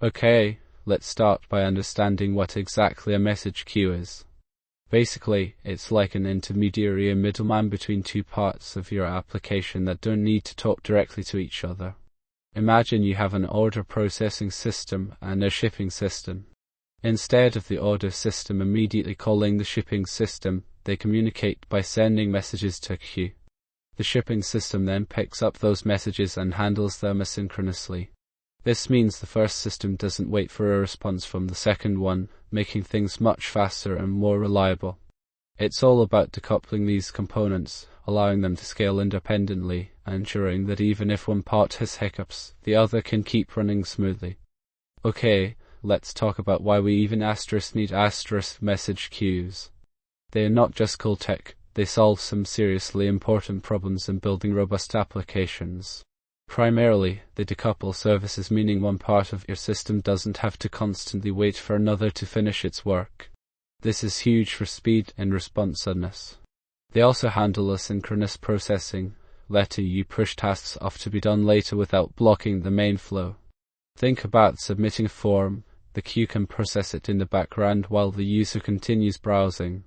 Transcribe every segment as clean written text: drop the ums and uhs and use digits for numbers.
Okay, let's start by understanding what exactly a message queue is. Basically, it's like an intermediary or middleman between two parts of your application that don't need to talk directly to each other. Imagine you have an order processing system and a shipping system. Instead of the order system immediately calling the shipping system, they communicate by sending messages to a queue. The shipping system then picks up those messages and handles them asynchronously. This means the first system doesn't wait for a response from the second one, making things much faster and more reliable. It's all about decoupling these components, allowing them to scale independently, and ensuring that even if one part has hiccups, the other can keep running smoothly. Okay, let's talk about why we even need message queues. They are not just cool tech, they solve some seriously important problems in building robust applications. Primarily, they decouple services, meaning one part of your system doesn't have to constantly wait for another to finish its work. This is huge for speed and responsiveness. They also handle asynchronous processing, letting you push tasks off to be done later without blocking the main flow. Think about submitting a form. The queue can process it in the background while the user continues browsing.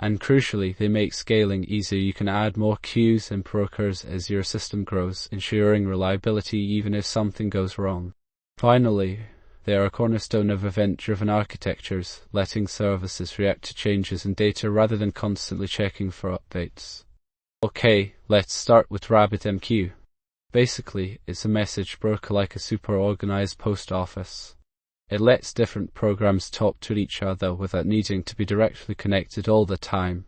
And crucially, they make scaling easier. You can add more queues and brokers as your system grows, ensuring reliability even if something goes wrong. Finally, they are a cornerstone of event-driven architectures, letting services react to changes in data rather than constantly checking for updates. Okay, let's start with RabbitMQ. Basically, it's a message broker like a super organized post office. It lets different programs talk to each other without needing to be directly connected all the time.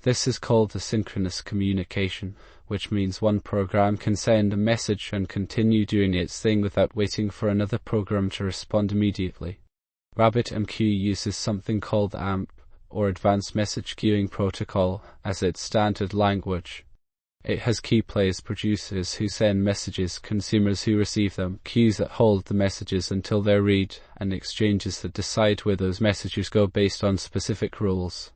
This is called asynchronous communication, which means one program can send a message and continue doing its thing without waiting for another program to respond immediately. RabbitMQ uses something called AMP, or Advanced Message Queuing Protocol, as its standard language. It has key players, producers who send messages, consumers who receive them, queues that hold the messages until they're read, and exchanges that decide where those messages go based on specific rules.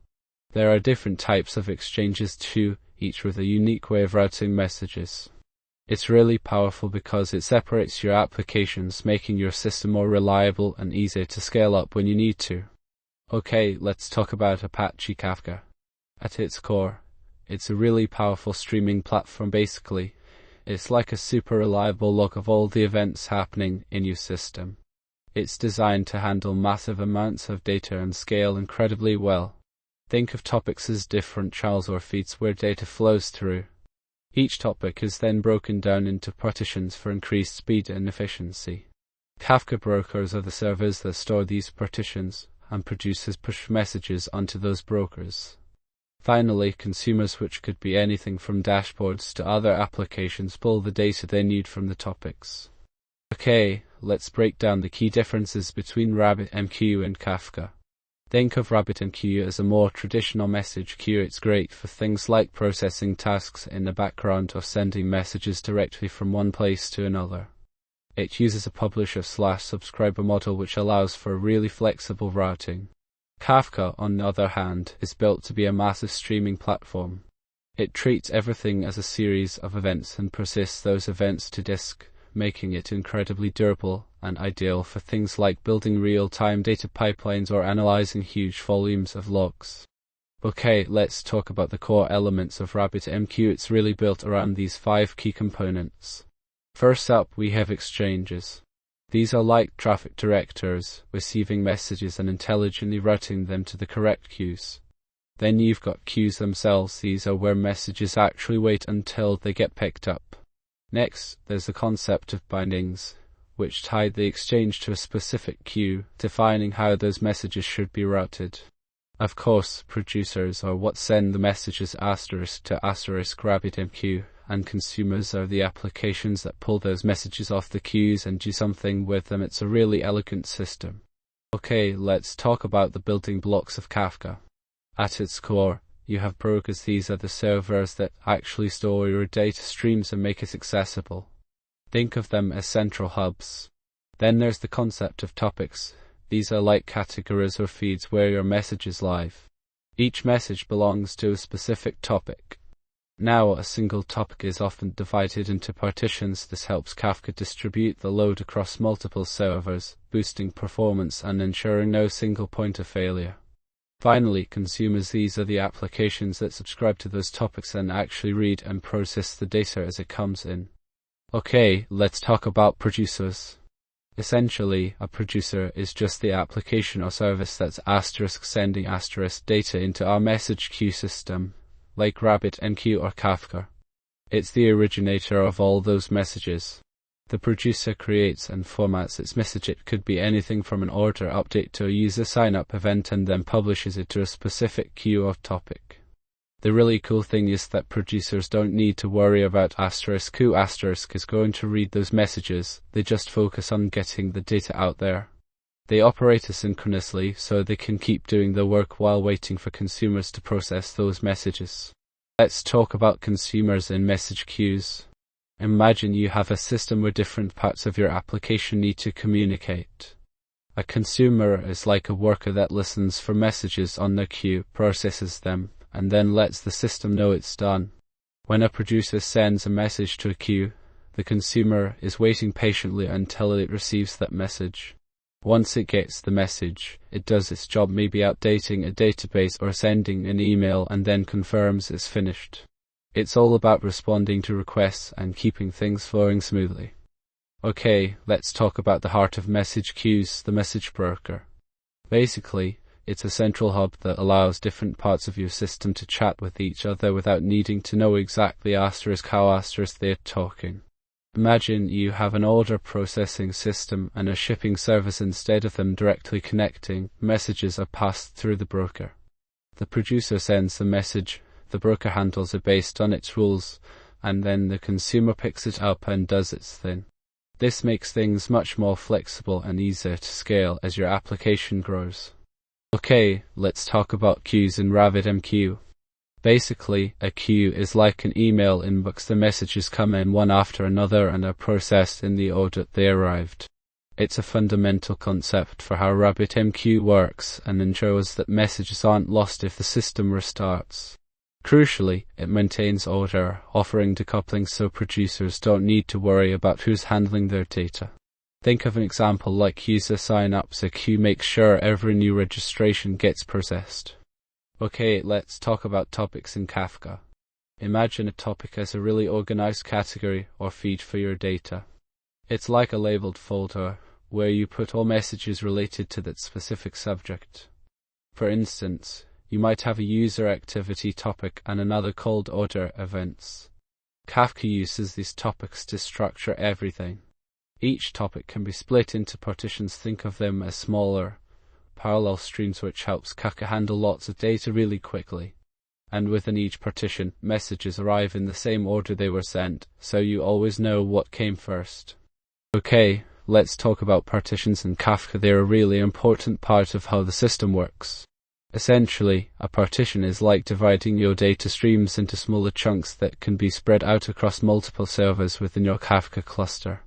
There are different types of exchanges too, each with a unique way of routing messages. It's really powerful because it separates your applications, making your system more reliable and easier to scale up when you need to. Okay, let's talk about Apache Kafka. At its core, it's a really powerful streaming platform. Basically, it's like a super reliable log of all the events happening in your system. It's designed to handle massive amounts of data and scale incredibly well. Think of topics as different channels or feeds where data flows through. Each topic is then broken down into partitions for increased speed and efficiency. Kafka brokers are the servers that store these partitions, and producers push messages onto those brokers. Finally, consumers, which could be anything from dashboards to other applications, pull the data they need from the topics. Okay, let's break down the key differences between RabbitMQ and Kafka. Think of RabbitMQ as a more traditional message queue. It's great for things like processing tasks in the background or sending messages directly from one place to another. It uses a publisher/subscriber model, which allows for really flexible routing. Kafka, on the other hand, is built to be a massive streaming platform. It treats everything as a series of events and persists those events to disk, making it incredibly durable and ideal for things like building real-time data pipelines or analyzing huge volumes of logs. Okay, let's talk about the core elements of RabbitMQ. It's really built around these 5 key components. First up, we have exchanges. These are like traffic directors, receiving messages and intelligently routing them to the correct queues. Then you've got queues themselves. These are where messages actually wait until they get picked up. Next, there's the concept of bindings, which tie the exchange to a specific queue, defining how those messages should be routed. Of course, producers are what send the messages ** to * RabbitMQ, and consumers are the applications that pull those messages off the queues and do something with them. It's a really elegant system. Okay, let's talk about the building blocks of Kafka. At its core, you have brokers. These are the servers that actually store your data streams and make it accessible. Think of them as central hubs. Then there's the concept of topics. These are like categories or feeds where your message is live. Each message belongs to a specific topic. Now, a single topic is often divided into partitions. This helps Kafka distribute the load across multiple servers, boosting performance and ensuring no single point of failure. Finally, consumers. These are the applications that subscribe to those topics and actually read and process the data as it comes in. Okay, let's talk about producers. Essentially, a producer is just the application or service that's sending data into our message queue system, like RabbitMQ or Kafka. It's the originator of all those messages. The producer creates and formats its message. It could be anything from an order update to a user sign-up event, and then publishes it to a specific queue or topic. The really cool thing is that producers don't need to worry about who is going to read those messages. They just focus on getting the data out there. They operate asynchronously, so they can keep doing the work while waiting for consumers to process those messages. Let's talk about consumers in message queues. Imagine you have a system where different parts of your application need to communicate. A consumer is like a worker that listens for messages on the queue, processes them, and then lets the system know it's done. When a producer sends a message to a queue, the consumer is waiting patiently until it receives that message. Once it gets the message, it does its job, maybe updating a database or sending an email, and then confirms it's finished. It's all about responding to requests and keeping things flowing smoothly. Okay, let's talk about the heart of message queues, the message broker. Basically, it's a central hub that allows different parts of your system to chat with each other without needing to know exactly how they're talking. Imagine you have an order processing system and a shipping service. Instead of them directly connecting, messages are passed through the broker. The producer sends the message, the broker handles it based on its rules, and then the consumer picks it up and does its thing. This makes things much more flexible and easier to scale as your application grows. Okay, let's talk about queues in RabbitMQ. Basically, a queue is like an email inbox. The messages come in one after another and are processed in the order they arrived. It's a fundamental concept for how RabbitMQ works and ensures that messages aren't lost if the system restarts. Crucially, it maintains order, offering decoupling so producers don't need to worry about who's handling their data. Think of an example like user sign-ups. A queue makes sure every new registration gets processed. Okay, let's talk about topics in Kafka. Imagine a topic as a really organized category or feed for your data. It's like a labeled folder where you put all messages related to that specific subject. For instance, you might have a user activity topic and another called order events. Kafka uses these topics to structure everything. Each topic can be split into partitions. Think of them as smaller, parallel streams, which helps Kafka handle lots of data really quickly. And within each partition, messages arrive in the same order they were sent, so you always know what came first. Okay, let's talk about partitions in Kafka. They're a really important part of how the system works. Essentially, a partition is like dividing your data streams into smaller chunks that can be spread out across multiple servers within your Kafka cluster.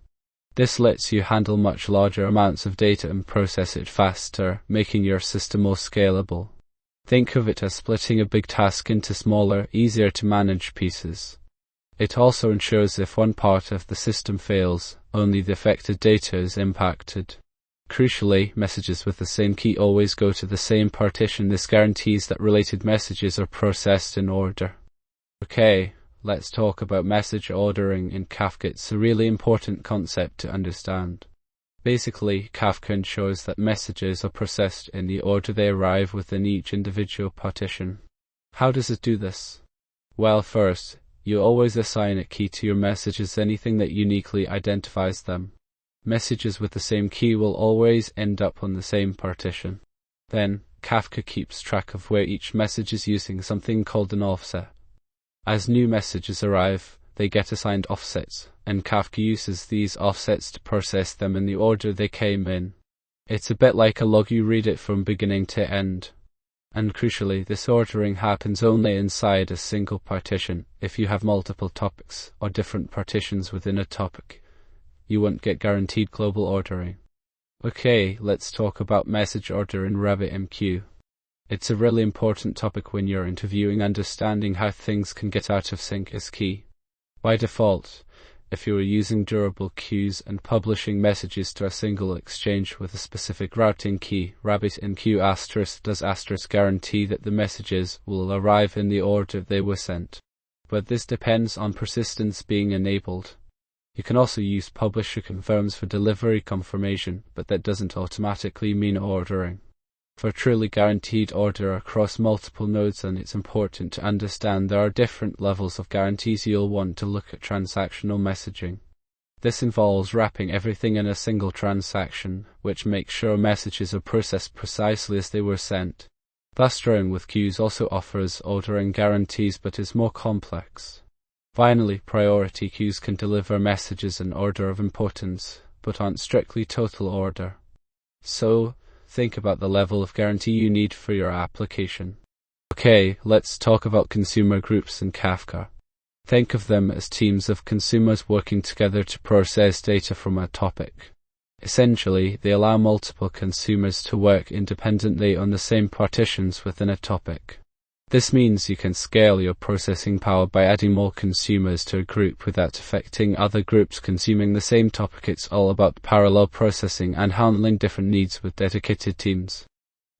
This lets you handle much larger amounts of data and process it faster, making your system more scalable. Think of it as splitting a big task into smaller, easier to manage pieces. It also ensures if one part of the system fails, only the affected data is impacted. Crucially, messages with the same key always go to the same partition. This guarantees that related messages are processed in order. Okay, let's talk about message ordering in Kafka. It's a really important concept to understand. Basically, Kafka ensures that messages are processed in the order they arrive within each individual partition. How does it do this? Well, first, you always assign a key to your messages, anything that uniquely identifies them. Messages with the same key will always end up on the same partition. Then, Kafka keeps track of where each message is using something called an offset. As new messages arrive, they get assigned offsets, and Kafka uses these offsets to process them in the order they came in. It's a bit like a log, you read it from beginning to end. And crucially, this ordering happens only inside a single partition. If you have multiple topics, or different partitions within a topic, you won't get guaranteed global ordering. Okay, let's talk about message order in RabbitMQ. It's a really important topic when you're interviewing. Understanding how things can get out of sync is key. By default, if you are using durable queues and publishing messages to a single exchange with a specific routing key, RabbitMQ does guarantee that the messages will arrive in the order they were sent. But this depends on persistence being enabled. You can also use publisher confirms for delivery confirmation, but that doesn't automatically mean ordering. For truly guaranteed order across multiple nodes, and it's important to understand there are different levels of guarantees. You'll want to look at transactional messaging. This involves wrapping everything in a single transaction, which makes sure messages are processed precisely as they were sent. Clustering with queues also offers ordering guarantees but is more complex. Finally, priority queues can deliver messages in order of importance, but aren't strictly total order. So, think about the level of guarantee you need for your application. Okay, let's talk about consumer groups in Kafka. Think of them as teams of consumers working together to process data from a topic. Essentially, they allow multiple consumers to work independently on the same partitions within a topic. This means you can scale your processing power by adding more consumers to a group without affecting other groups consuming the same topic. It's all about parallel processing and handling different needs with dedicated teams.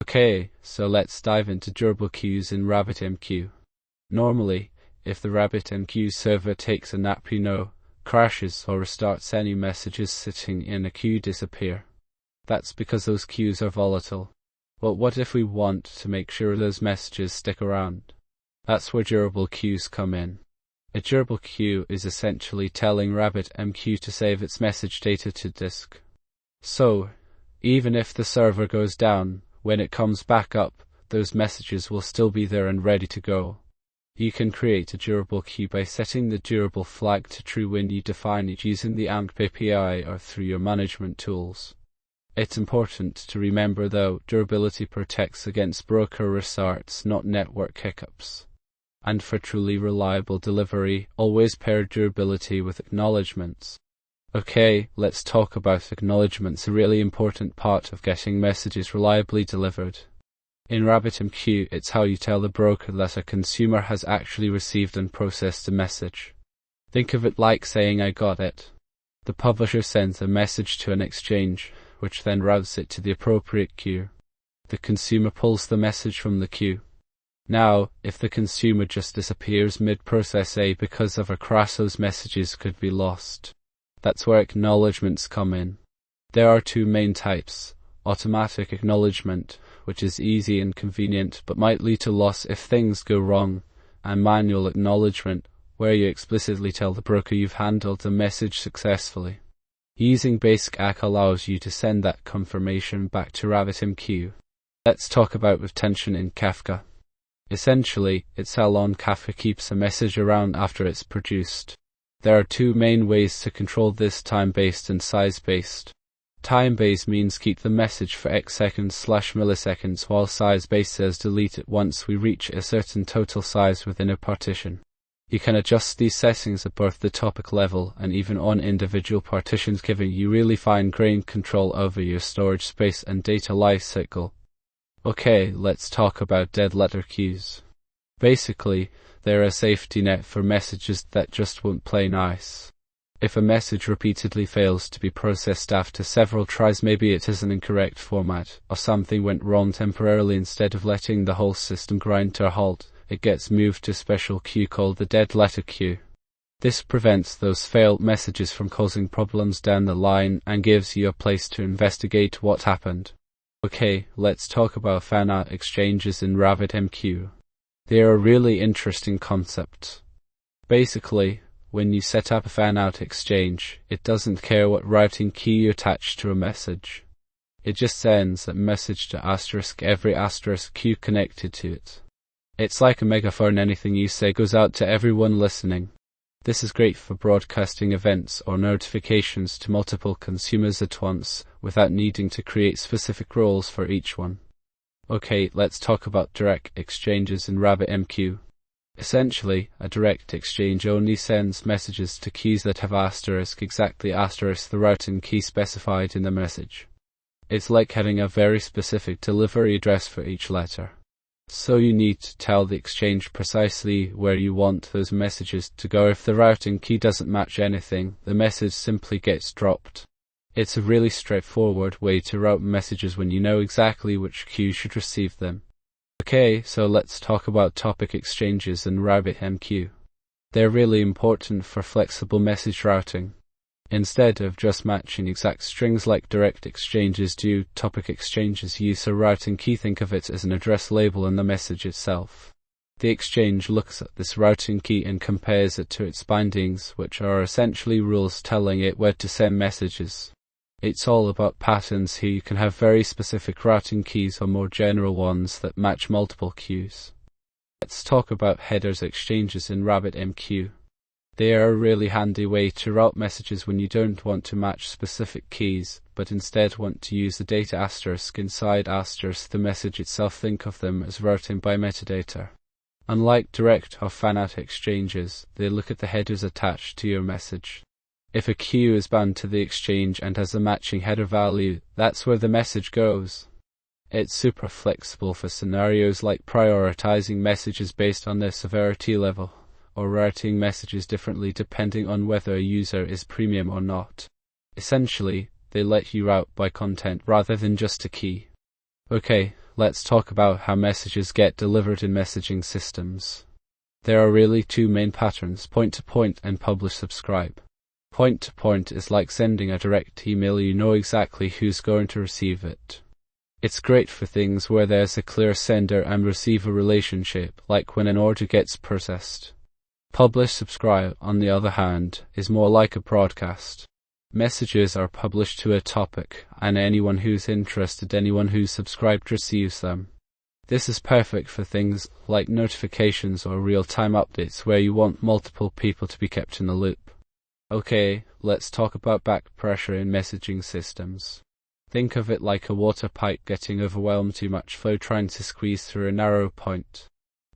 Okay, so let's dive into durable queues in RabbitMQ. Normally, if the RabbitMQ server takes a nap, crashes or restarts, any messages sitting in a queue disappear. That's because those queues are volatile. But what if we want to make sure those messages stick around? That's where durable queues come in. A durable queue is essentially telling RabbitMQ to save its message data to disk. So, even if the server goes down, when it comes back up, those messages will still be there and ready to go. You can create a durable queue by setting the durable flag to true when you define it using the AMP API or through your management tools. It's important to remember, though, durability protects against broker restarts, not network hiccups. And for truly reliable delivery, always pair durability with acknowledgements. Okay, let's talk about acknowledgements, a really important part of getting messages reliably delivered. In RabbitMQ, it's how you tell the broker that a consumer has actually received and processed a message. Think of it like saying, "I got it." The publisher sends a message to an exchange, which then routes it to the appropriate queue. The consumer pulls the message from the queue. Now, if the consumer just disappears mid-process because of a crash, those messages could be lost. That's where acknowledgements come in. There are two main types: automatic acknowledgement, which is easy and convenient but might lead to loss if things go wrong, and manual acknowledgement, where you explicitly tell the broker you've handled the message successfully. Using basic ACK allows you to send that confirmation back to RabbitMQ. Let's talk about retention in Kafka. Essentially, it's how long Kafka keeps a message around after it's produced. There are two main ways to control this: time-based and size-based. Time-based means keep the message for X seconds/milliseconds, while size-based says delete it once we reach a certain total size within a partition. You can adjust these settings at both the topic level and even on individual partitions, giving you really fine-grained control over your storage space and data lifecycle. Okay, let's talk about dead letter queues. Basically, they're a safety net for messages that just won't play nice. If a message repeatedly fails to be processed after several tries, maybe it is an incorrect format, or something went wrong temporarily. Instead of letting the whole system grind to a halt, it gets moved to a special queue called the dead letter queue. This prevents those failed messages from causing problems down the line and gives you a place to investigate what happened. Okay, let's talk about fan-out exchanges in RabbitMQ. They are a really interesting concept. Basically, when you set up a fan-out exchange, it doesn't care what routing key you attach to a message. It just sends a message to every queue connected to it. It's like a megaphone. Anything you say goes out to everyone listening. This is great for broadcasting events or notifications to multiple consumers at once, without needing to create specific roles for each one. Okay, let's talk about direct exchanges in RabbitMQ. Essentially, a direct exchange only sends messages to keys that have exactly the routing key specified in the message. It's like having a very specific delivery address for each letter. So you need to tell the exchange precisely where you want those messages to go. If the routing key doesn't match anything, the message simply gets dropped. It's a really straightforward way to route messages when you know exactly which queue should receive them. Okay, so let's talk about topic exchanges in RabbitMQ. They're really important for flexible message routing. Instead of just matching exact strings like direct exchanges do, topic exchanges use a routing key. Think of it as an address label in the message itself. The exchange looks at this routing key and compares it to its bindings, which are essentially rules telling it where to send messages. It's all about patterns here. You can have very specific routing keys or more general ones that match multiple queues. Let's talk about headers exchanges in RabbitMQ. They are a really handy way to route messages when you don't want to match specific keys, but instead want to use the data asterisk inside asterisk the message itself. Think of them as routing by metadata. Unlike direct or fan-out exchanges, they look at the headers attached to your message. If a queue is bound to the exchange and has a matching header value, that's where the message goes. It's super flexible for scenarios like prioritizing messages based on their severity level, or routing messages differently depending on whether a user is premium or not. Essentially, they let you route by content rather than just a key. Okay, let's talk about how messages get delivered in messaging systems. There are really two main patterns: point-to-point and publish-subscribe. Point-to-point is like sending a direct email. You know exactly who's going to receive it. It's great for things where there's a clear sender and receiver relationship, like when an order gets processed. Publish-subscribe, on the other hand, is more like a broadcast. Messages are published to a topic, and anyone who's interested, anyone who's subscribed, receives them. This is perfect for things like notifications or real-time updates where you want multiple people to be kept in the loop. Okay, let's talk about back pressure in messaging systems. Think of it like a water pipe getting overwhelmed, too much flow trying to squeeze through a narrow point.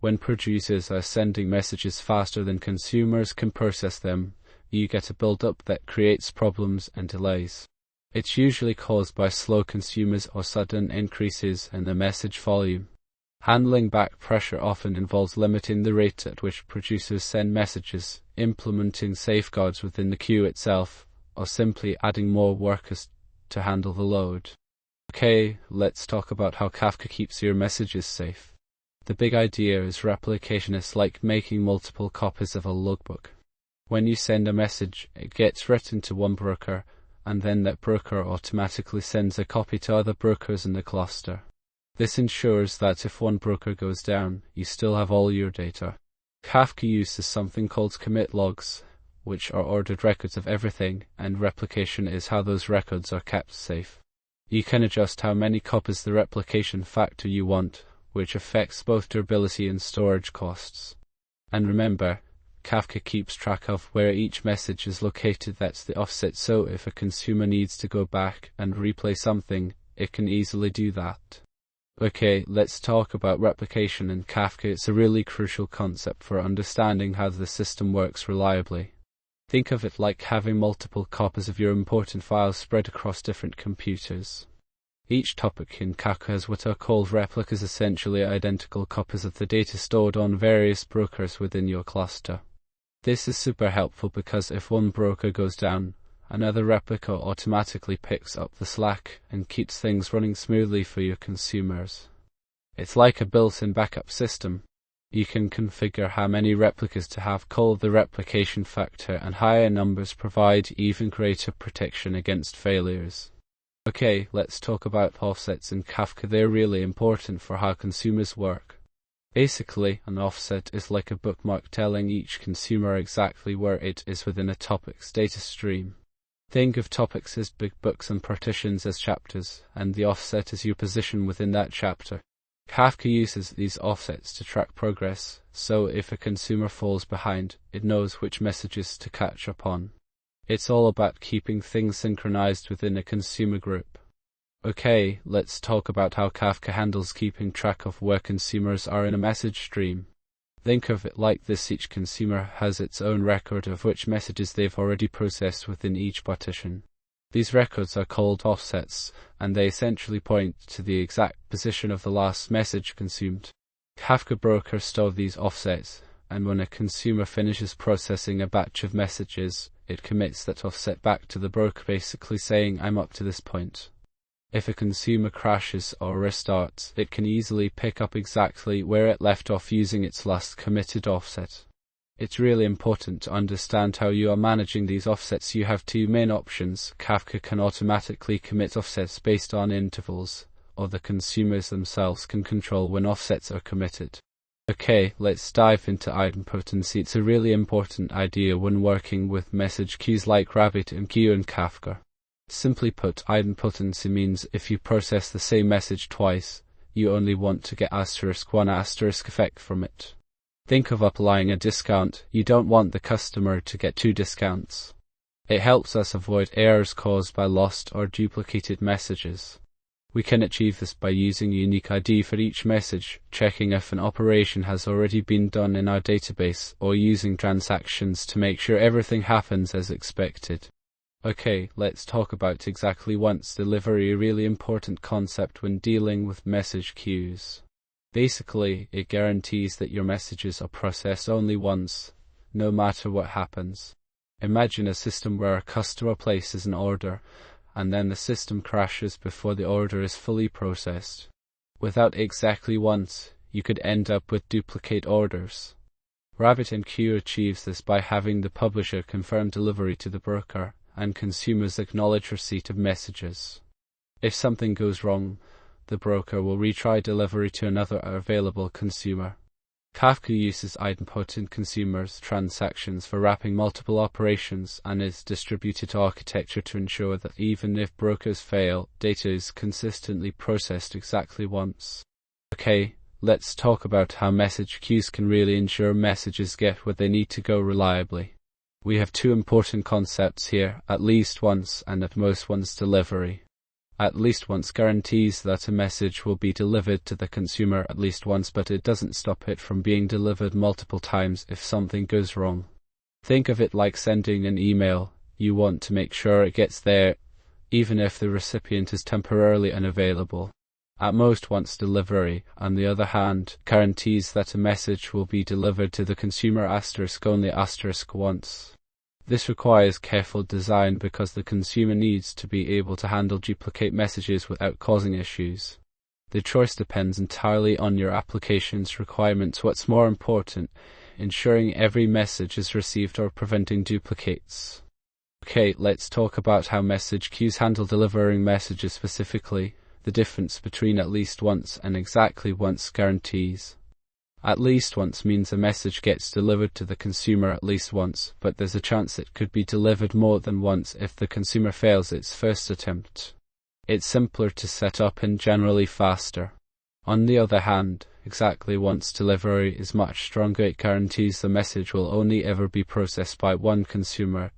When producers are sending messages faster than consumers can process them, you get a build-up that creates problems and delays. It's usually caused by slow consumers or sudden increases in the message volume. Handling back pressure often involves limiting the rate at which producers send messages, implementing safeguards within the queue itself, or simply adding more workers to handle the load. Okay, let's talk about how Kafka keeps your messages safe. The big idea is replication. It's like making multiple copies of a logbook. When you send a message, it gets written to one broker, and then that broker automatically sends a copy to other brokers in the cluster. This ensures that if one broker goes down, you still have all your data. Kafka uses something called commit logs, which are ordered records of everything, and replication is how those records are kept safe. You can adjust how many copies the replication factor you want, which affects both durability and storage costs. And remember, Kafka keeps track of where each message is located. That's the offset, so if a consumer needs to go back and replay something, it can easily do that. Okay, let's talk about replication in Kafka. It's a really crucial concept for understanding how the system works reliably. Think of it like having multiple copies of your important files spread across different computers. Each topic in Kafka has what are called replicas, essentially identical copies of the data stored on various brokers within your cluster. This is super helpful because if one broker goes down, another replica automatically picks up the slack and keeps things running smoothly for your consumers. It's like a built-in backup system. You can configure how many replicas to have, called the replication factor, and higher numbers provide even greater protection against failures. Okay, let's talk about offsets in Kafka. They're really important for how consumers work. Basically, an offset is like a bookmark telling each consumer exactly where it is within a topic's data stream. Think of topics as big books and partitions as chapters, and the offset is your position within that chapter. Kafka uses these offsets to track progress, so if a consumer falls behind, it knows which messages to catch up on. It's all about keeping things synchronized within a consumer group. Okay, let's talk about how Kafka handles keeping track of where consumers are in a message stream. Think of it like this: each consumer has its own record of which messages they've already processed within each partition. These records are called offsets, and they essentially point to the exact position of the last message consumed. Kafka brokers store these offsets, and when a consumer finishes processing a batch of messages, it commits that offset back to the broker, basically saying, "I'm up to this point." If a consumer crashes or restarts, it can easily pick up exactly where it left off using its last committed offset. It's really important to understand how you are managing these offsets. You have two main options. Kafka can automatically commit offsets based on intervals, or the consumers themselves can control when offsets are committed. Okay, let's dive into idempotency. It's a really important idea when working with message queues like RabbitMQ and Kafka. Simply put, idempotency means if you process the same message twice, you only want to get *1 effect from it. Think of applying a discount. You don't want the customer to get two discounts. It helps us avoid errors caused by lost or duplicated messages. We can achieve this by using a unique ID for each message, checking if an operation has already been done in our database, or using transactions to make sure everything happens as expected. Okay, let's talk about exactly once delivery, a really important concept when dealing with message queues. Basically, it guarantees that your messages are processed only once, no matter what happens. Imagine a system where a customer places an order, and then the system crashes before the order is fully processed. Without exactly once, you could end up with duplicate orders. RabbitMQ achieves this by having the publisher confirm delivery to the broker, and consumers acknowledge receipt of messages. If something goes wrong, the broker will retry delivery to another available consumer. Kafka uses idempotent consumers transactions for wrapping multiple operations and its distributed architecture to ensure that even if brokers fail, data is consistently processed exactly once. Okay, let's talk about how message queues can really ensure messages get where they need to go reliably. We have two important concepts here, at least once and at most once delivery. At least once guarantees that a message will be delivered to the consumer at least once, but it doesn't stop it from being delivered multiple times if something goes wrong. Think of it like sending an email. You want to make sure it gets there, even if the recipient is temporarily unavailable. At most once delivery, on the other hand, guarantees that a message will be delivered to the consumer only once. This requires careful design because the consumer needs to be able to handle duplicate messages without causing issues. The choice depends entirely on your application's requirements. What's more important, ensuring every message is received or preventing duplicates. Okay, let's talk about how message queues handle delivering messages specifically, the difference between at least once and exactly once guarantees. At least once means a message gets delivered to the consumer at least once, but there's a chance it could be delivered more than once if the consumer fails its first attempt. It's simpler to set up and generally faster. On the other hand, exactly once delivery is much stronger. It guarantees the message will only ever be processed by one consumer,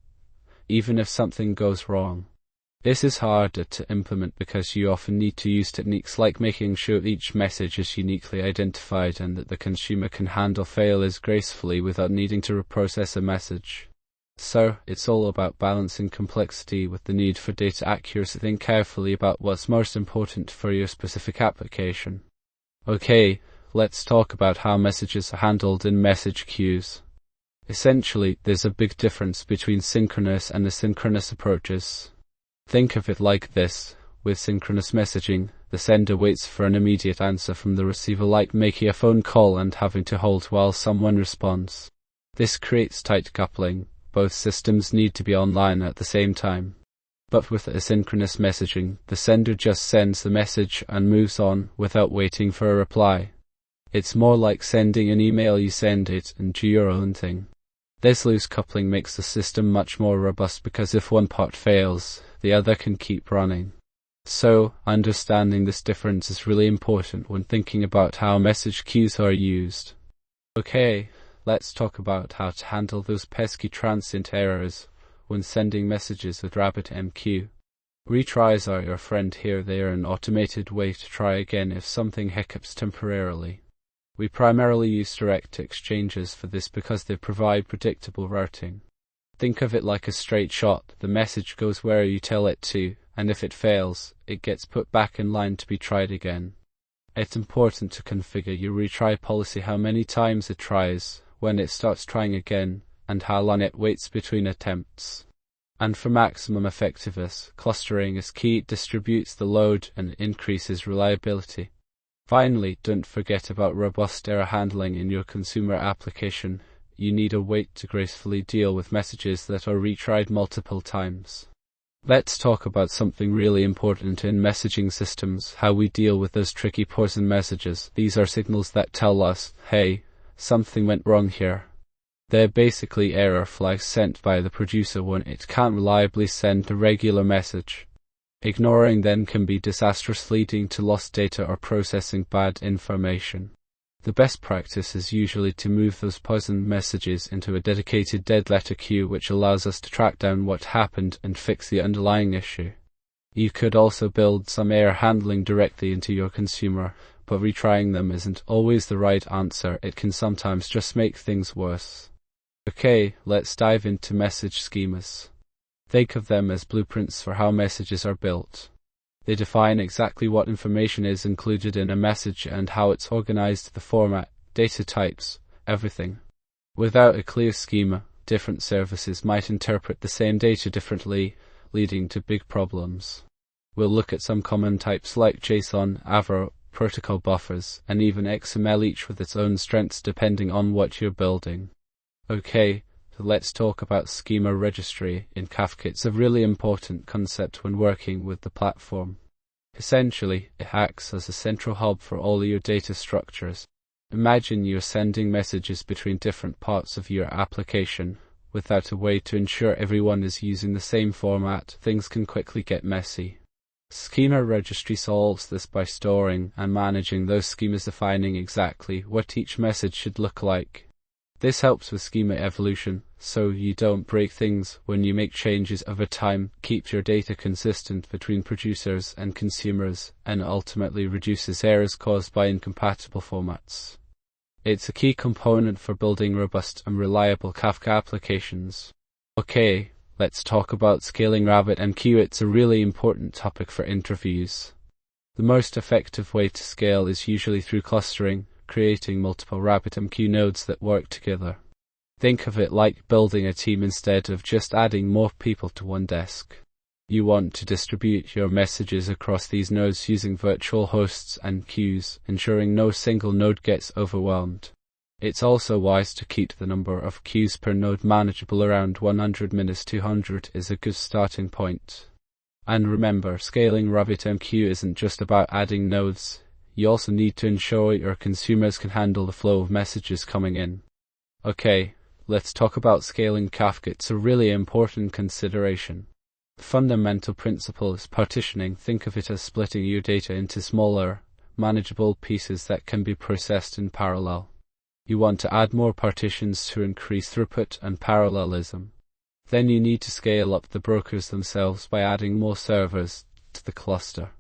even if something goes wrong. This is harder to implement because you often need to use techniques like making sure each message is uniquely identified and that the consumer can handle failures gracefully without needing to reprocess a message. So, it's all about balancing complexity with the need for data accuracy. Think carefully about what's most important for your specific application. Okay, let's talk about how messages are handled in message queues. Essentially, there's a big difference between synchronous and asynchronous approaches. Think of it like this. With synchronous messaging, the sender waits for an immediate answer from the receiver, like making a phone call and having to hold while someone responds. This creates tight coupling. Both systems need to be online at the same time. But with asynchronous messaging, the sender just sends the message and moves on without waiting for a reply. It's more like sending an email. You send it and do your own thing. This loose coupling makes the system much more robust because if one part fails, the other can keep running. So, understanding this difference is really important when thinking about how message queues are used. Okay, let's talk about how to handle those pesky transient errors when sending messages with RabbitMQ. Retries are your friend here. They are an automated way to try again if something hiccups temporarily. We primarily use direct exchanges for this because they provide predictable routing. Think of it like a straight shot. The message goes where you tell it to, and if it fails, it gets put back in line to be tried again. It's important to configure your retry policy, how many times it tries, when it starts trying again, and how long it waits between attempts. And for maximum effectiveness, clustering is key. It distributes the load and increases reliability. Finally, don't forget about robust error handling in your consumer application. You need a way to gracefully deal with messages that are retried multiple times. Let's talk about something really important in messaging systems, how we deal with those tricky poison messages. These are signals that tell us, hey, something went wrong here. They're basically error flags sent by the producer when it can't reliably send a regular message. Ignoring them can be disastrous, leading to lost data or processing bad information. The best practice is usually to move those poison messages into a dedicated dead letter queue, which allows us to track down what happened and fix the underlying issue. You could also build some error handling directly into your consumer, but retrying them isn't always the right answer. It can sometimes just make things worse. Okay, let's dive into message schemas. Think of them as blueprints for how messages are built. They define exactly what information is included in a message and how it's organized, the format, data types, everything. Without a clear schema, different services might interpret the same data differently, leading to big problems. We'll look at some common types like JSON, Avro, protocol buffers, and even XML, each with its own strengths depending on what you're building. Okay, so let's talk about schema registry in Kafka. It's a really important concept when working with the platform. Essentially, it acts as a central hub for all your data structures. Imagine you're sending messages between different parts of your application. Without a way to ensure everyone is using the same format, things can quickly get messy. Schema registry solves this by storing and managing those schemas, defining exactly what each message should look like. This helps with schema evolution, so you don't break things when you make changes over time, keeps your data consistent between producers and consumers, and ultimately reduces errors caused by incompatible formats. It's a key component for building robust and reliable Kafka applications. Okay, let's talk about scaling RabbitMQ. It's a really important topic for interviews. The most effective way to scale is usually through clustering, creating multiple RabbitMQ nodes that work together. Think of it like building a team instead of just adding more people to one desk. You want to distribute your messages across these nodes using virtual hosts and queues, ensuring no single node gets overwhelmed. It's also wise to keep the number of queues per node manageable. Around 100-200 is a good starting point. And remember, scaling RabbitMQ isn't just about adding nodes. You also need to ensure your consumers can handle the flow of messages coming in. Okay, let's talk about scaling Kafka. It's a really important consideration. The fundamental principle is partitioning. Think of it as splitting your data into smaller, manageable pieces that can be processed in parallel. You want to add more partitions to increase throughput and parallelism. Then you need to scale up the brokers themselves by adding more servers to the cluster.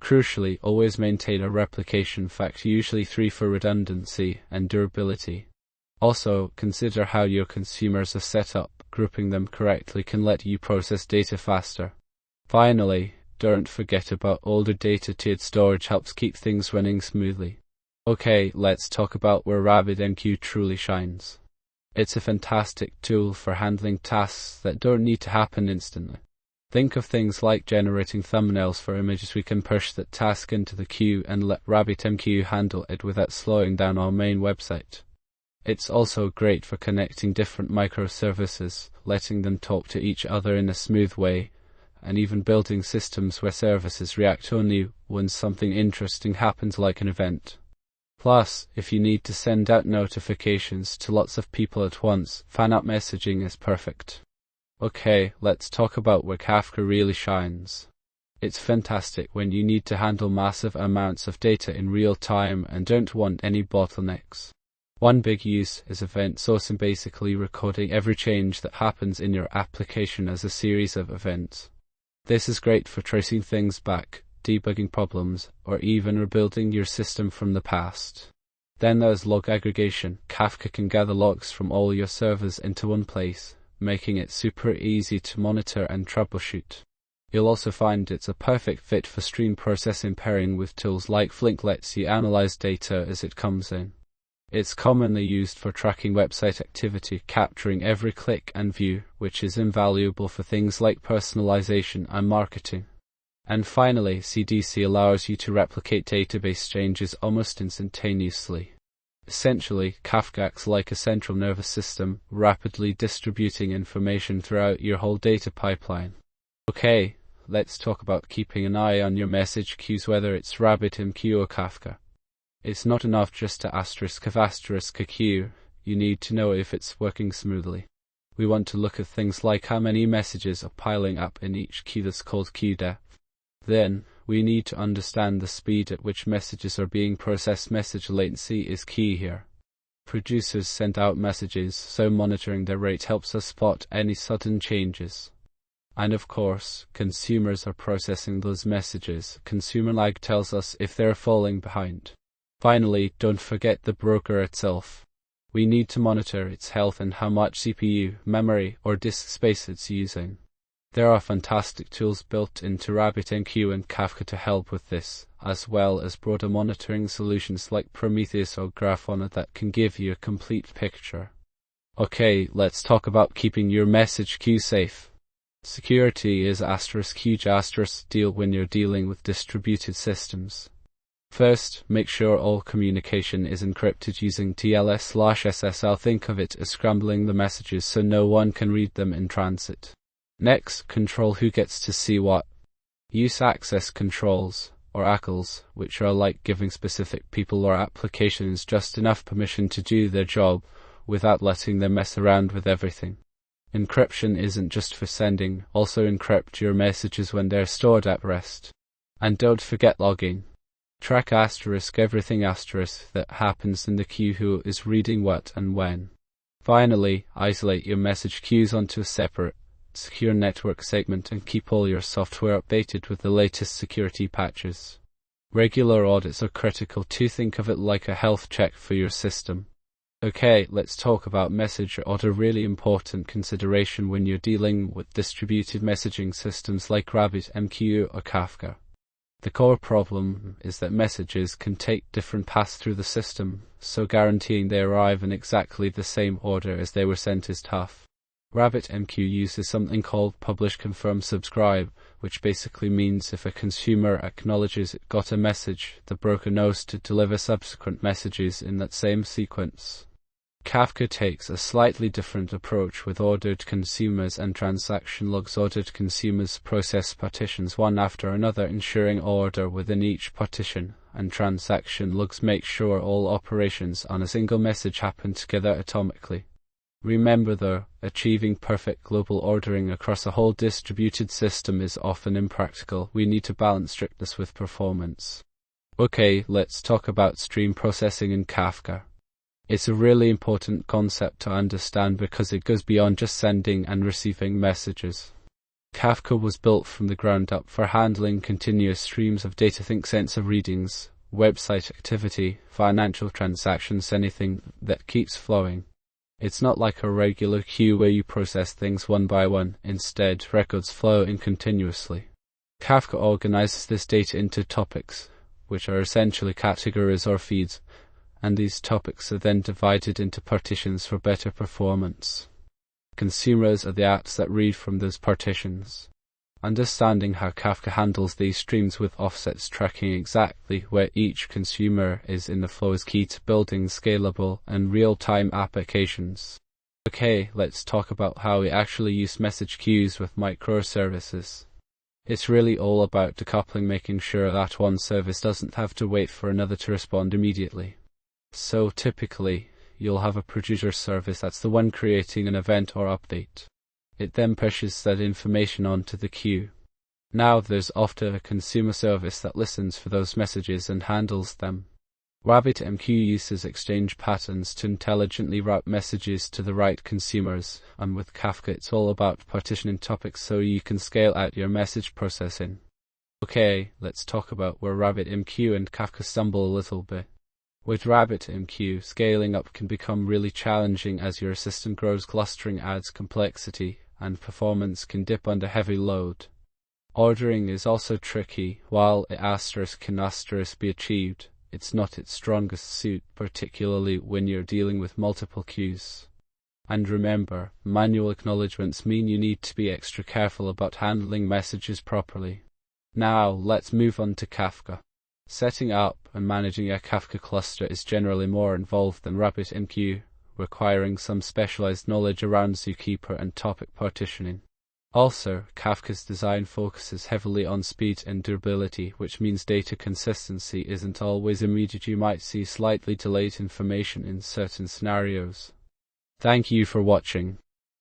Crucially, always maintain a replication factor, usually 3 for redundancy and durability. Also, consider how your consumers are set up. Grouping them correctly can let you process data faster. Finally, don't forget about older data. Tiered storage helps keep things running smoothly. Okay, let's talk about where RabbitMQ truly shines. It's a fantastic tool for handling tasks that don't need to happen instantly. Think of things like generating thumbnails for images. We can push that task into the queue and let RabbitMQ handle it without slowing down our main website. It's also great for connecting different microservices, letting them talk to each other in a smooth way, and even building systems where services react only when something interesting happens, like an event. Plus, if you need to send out notifications to lots of people at once, fan-out messaging is perfect. Okay, let's talk about where Kafka really shines. It's fantastic when you need to handle massive amounts of data in real time and don't want any bottlenecks. One big use is event sourcing, basically recording every change that happens in your application as a series of events. This is great for tracing things back, debugging problems, or even rebuilding your system from the past. Then there's log aggregation. Kafka can gather logs from all your servers into one place, making it super easy to monitor and troubleshoot. You'll also find it's a perfect fit for stream processing, pairing with tools like Flink lets you analyze data as it comes in. It's commonly used for tracking website activity, capturing every click and view, which is invaluable for things like personalization and marketing. And finally, CDC allows you to replicate database changes almost instantaneously. Essentially, Kafka acts like a central nervous system, rapidly distributing information throughout your whole data pipeline. Okay, let's talk about keeping an eye on your message queues, whether it's RabbitMQ or Kafka. It's not enough just to ** a queue, you need to know if it's working smoothly. We want to look at things like how many messages are piling up in each queue, that's called queue depth. Then, we need to understand the speed at which messages are being processed. Message latency is key here. Producers send out messages, so monitoring their rate helps us spot any sudden changes. And of course, consumers are processing those messages. Consumer lag tells us if they're falling behind. Finally, don't forget the broker itself. We need to monitor its health and how much CPU, memory, or disk space it's using. There are fantastic tools built into RabbitMQ and Kafka to help with this, as well as broader monitoring solutions like Prometheus or Grafana that can give you a complete picture. Okay, let's talk about keeping your message queue safe. Security is huge deal when you're dealing with distributed systems. First, make sure all communication is encrypted using TLS/SSL. Think of it as scrambling the messages so no one can read them in transit. Next, control who gets to see what. Use access controls, or ACLs, which are like giving specific people or applications just enough permission to do their job, without letting them mess around with everything. Encryption isn't just for sending, also encrypt your messages when they're stored at rest. And don't forget logging. Track everything that happens in the queue, who is reading what and when. Finally, isolate your message queues onto a separate, secure network segment and keep all your software updated with the latest security patches. Regular audits are critical too. Think of it like a health check for your system. Okay, let's talk about message order, really important consideration when you're dealing with distributed messaging systems like RabbitMQ or Kafka. The core problem is that messages can take different paths through the system, so guaranteeing they arrive in exactly the same order as they were sent is tough. RabbitMQ uses something called publish, confirm, subscribe, which basically means if a consumer acknowledges it got a message, the broker knows to deliver subsequent messages in that same sequence. Kafka takes a slightly different approach with ordered consumers and transaction logs. Ordered consumers process partitions one after another, ensuring order within each partition, and transaction logs make sure all operations on a single message happen together atomically. Remember though, achieving perfect global ordering across a whole distributed system is often impractical. We need to balance strictness with performance. Okay, let's talk about stream processing in Kafka. It's a really important concept to understand because it goes beyond just sending and receiving messages. Kafka was built from the ground up for handling continuous streams of data. Think sensor readings, website activity, financial transactions, anything that keeps flowing. It's not like a regular queue where you process things one by one. Instead, records flow in continuously. Kafka organizes this data into topics, which are essentially categories or feeds, and these topics are then divided into partitions for better performance. Consumers are the apps that read from those partitions. Understanding how Kafka handles these streams with offsets, tracking exactly where each consumer is in the flow, is key to building scalable and real-time applications. Okay, let's talk about how we actually use message queues with microservices. It's really all about decoupling, making sure that one service doesn't have to wait for another to respond immediately. So typically, you'll have a producer service that's the one creating an event or update. It then pushes that information onto the queue. Now there's often a consumer service that listens for those messages and handles them. RabbitMQ uses exchange patterns to intelligently route messages to the right consumers, and with Kafka it's all about partitioning topics so you can scale out your message processing. Okay, let's talk about where RabbitMQ and Kafka stumble a little bit. With RabbitMQ, scaling up can become really challenging as your system grows. Clustering adds complexity, and performance can dip under heavy load. Ordering is also tricky. While it can be achieved, it's not its strongest suit, particularly when you're dealing with multiple queues. And remember, manual acknowledgements mean you need to be extra careful about handling messages properly. Now, let's move on to Kafka. Setting up and managing a Kafka cluster is generally more involved than RabbitMQ, requiring some specialized knowledge around zookeeper and topic partitioning. Also, Kafka's design focuses heavily on speed and durability, which means data consistency isn't always immediate. You might see slightly delayed information in certain scenarios. Thank you for watching.